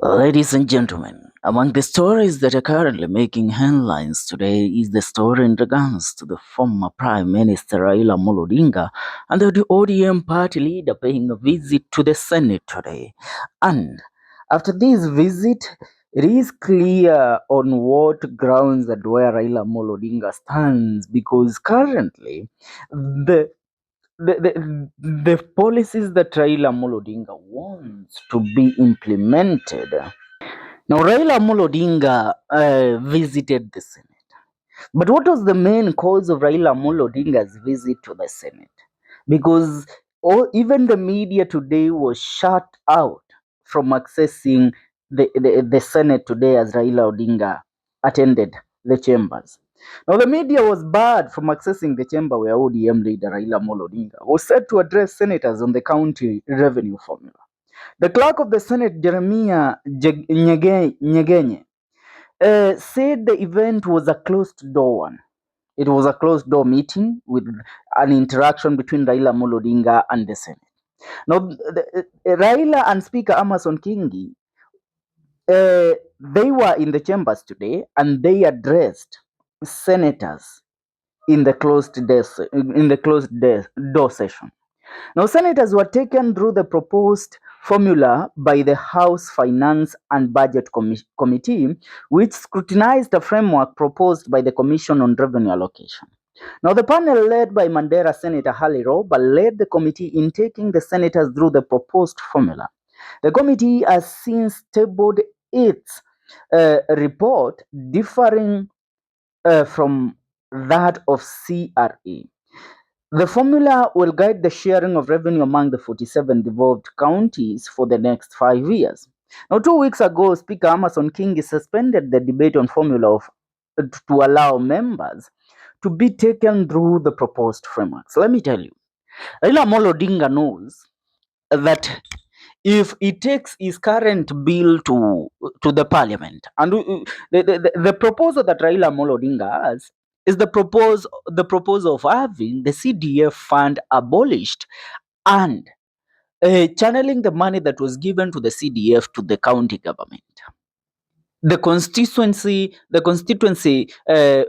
Ladies and gentlemen, among the stories that are currently making headlines today is the story in regards to the former Prime Minister Raila Odinga and the ODM party leader paying a visit to the Senate today. And after this visit, it is clear on what grounds and where Raila Odinga stands because currently the the policies that Raila Odinga wants to be implemented. Now, Raila Odinga visited the Senate. But what was the main cause of Raila Odinga's visit to the Senate? Because even the media today was shut out from accessing the Senate today as Raila Odinga attended the chambers. Now, the media was barred from accessing the chamber where ODM leader Raila Odinga was set to address senators on the county revenue formula. The clerk of the Senate, Jeremiah Nyegenye, said the event was a closed door one. It was a closed door meeting with an interaction between Raila Odinga and the Senate. Now, Raila and Speaker Amason Kingi, they were in the chambers today and they addressed senators in the door session. Now, senators were taken through the proposed formula by the House Finance and Budget Committee, which scrutinized a framework proposed by the Commission on Revenue Allocation. Now, the panel led by Mandera Senator Harley Roba led the committee in taking the senators through the proposed formula. The committee has since tabled its report differing from that of CRA. The formula will guide the sharing of revenue among the 47 devolved counties for the next 5 years. Now, 2 weeks ago, Speaker Amason Kingi suspended the debate on formula to allow members to be taken through the proposed framework. So let me tell you, Raila Odinga knows that if he takes his current bill to the parliament, and the proposal that Raila Odinga has is the proposal of having the CDF fund abolished and channeling the money that was given to the CDF to the county government. The constituency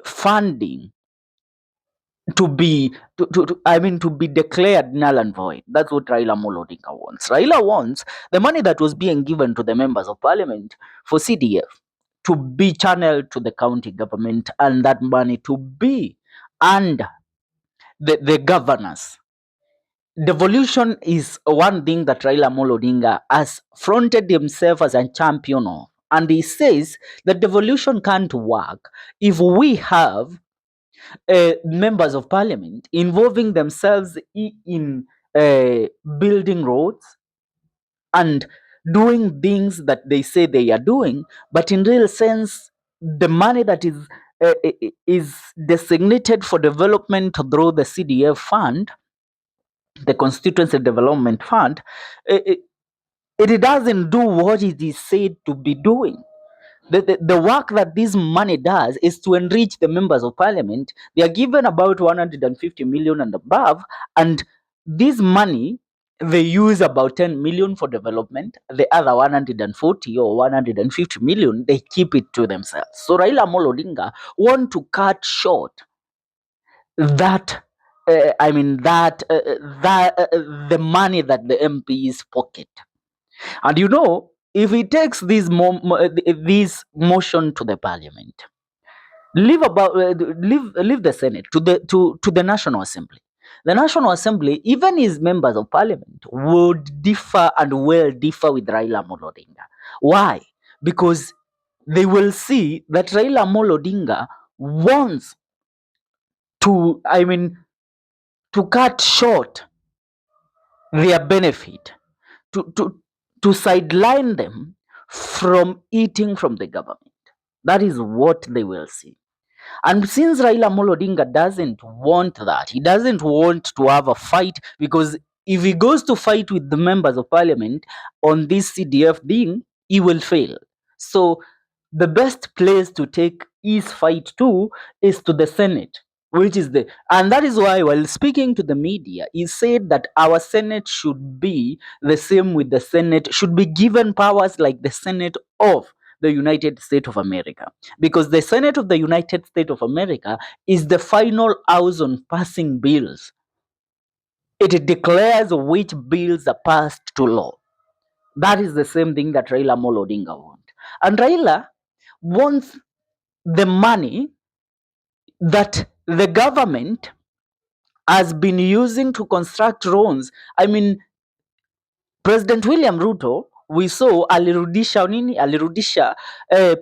funding to be declared null and void. That's what Raila Odinga wants. Raila wants the money that was being given to the members of parliament for CDF to be channeled to the county government and that money to be under the governors. Devolution is one thing that Raila Odinga has fronted himself as a champion of. And he says that devolution can't work if we have members of parliament involving themselves in building roads and doing things that they say they are doing, but in real sense, the money that is designated for development through the CDF fund, the Constituency Development Fund, it doesn't do what it is said to be doing. The work that this money does is to enrich the members of parliament. They are given about 150 million and above, and this money they use about 10 million for development. The other 140 or 150 million they keep it to themselves. So Raila Odinga want to cut short that. The money that the MPs pocket. And you know, if he takes this motion to the parliament, leave the Senate to the National Assembly. The National Assembly, even his members of parliament, would differ and will differ with Raila Odinga. Why? Because they will see that Raila Odinga wants to cut short their benefit, to sideline them from eating from the government. That is what they will see. And since Raila Odinga doesn't want that, he doesn't want to have a fight, because if he goes to fight with the members of parliament on this CDF thing, he will fail. So the best place to take his fight to is to the Senate, and that is why, while speaking to the media, he said that our Senate should be the same with the Senate, should be given powers like the Senate of the United States of America. Because the Senate of the United States of America is the final house on passing bills. It declares which bills are passed to law. That is the same thing that Raila Amolo Odinga wants. And Raila wants the money that the government has been using to construct roads. I mean, President William Ruto we saw alirudisha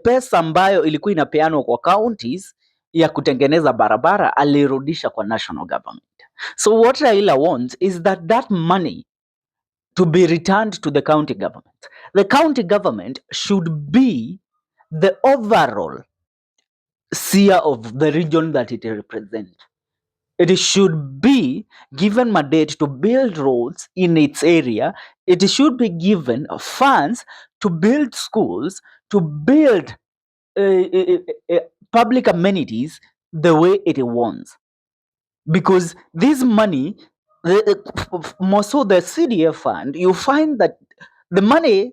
pesa ambayo ilikuwa inapeanwa kwa counties ya kutengeneza barabara, alirudisha kwa national government. So what Raila wants is that money to be returned to the county government. The county government should be the overall seer of the region that it represents. It should be given mandate to build roads in its area. It should be given funds to build schools, to build public amenities the way it wants. Because this money, more so the CDF fund, you find that the money,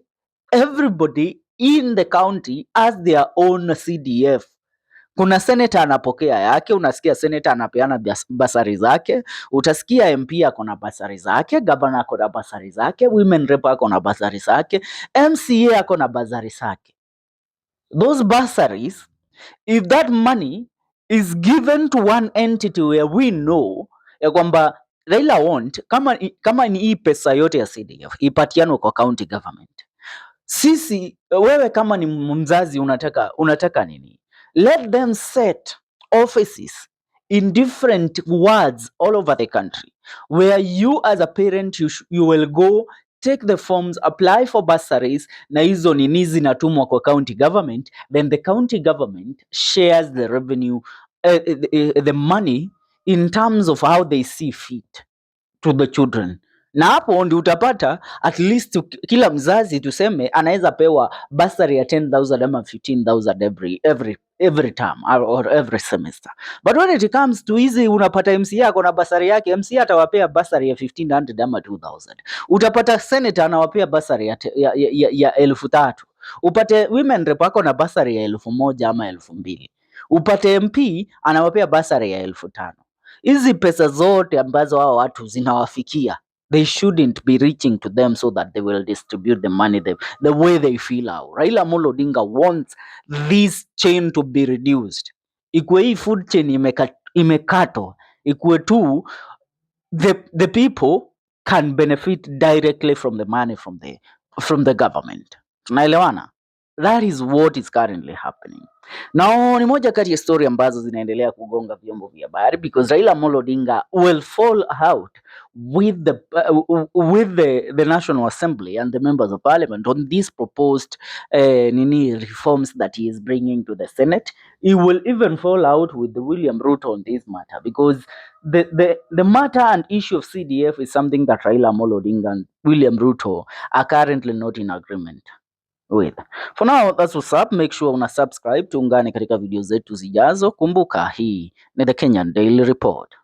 everybody in the county has their own CDF. Kuna senator anapokea yake, unasikia senator anapeana basari zake, utasikia MP ako na basari zake, governor ako na basari zake, women rep ako na basari zake, MCA ako na basari zake. Those bursaries, if that money is given to one entity where we know ya kwamba Raila want, kama ni hii pesa yote ya CDF ipatiano kwa county government, sisi wewe kama ni mzazi unataka nini? Let them set offices in different wards all over the country where you as a parent you will go take the forms, apply for bursaries, na hizo nini zinatumwa kwa county government, then the county government shares the revenue, the money in terms of how they see fit to the children. Na hapo ndio utapata at least kila mzazi tuseme anaweza pewa bursary ya 10,000 ama 15,000 every term or every semester. But when it comes to hizi, unapata MCA ako na bursary yake, MCA atawapea bursary ya 1,500 ama 2,000. Utapata senator anawapea bursary ya 3,000. Upate women rep ako na bursary ya 1,000 ama 2,000. Upate MP anawapea bursary ya 5,000. Hizi pesa zote ambazo hao watu zinawafikia, they shouldn't be reaching to them so that they will distribute the money the way they feel out. Raila Amolo Odinga wants this chain to be reduced. Ikuwe hii food chain imekatwa, ikuwe tu the people can benefit directly from the money from the government. Tunaelewana? That is what is currently happening. Now, ni moja kati ya story ambazo zinaendelea kugonga vyombo vya habari because Raila Amolo Odinga will fall out with the National Assembly and the members of Parliament on these proposed reforms that he is bringing to the Senate. He will even fall out with William Ruto on this matter because the matter and issue of CDF is something that Raila Amolo Odinga and William Ruto are currently not in agreement with. For now, that's what's up. Make sure una subscribe, tuungane katika video zetu zijazo. Kumbuka hii ni The Kenyan Daily Report.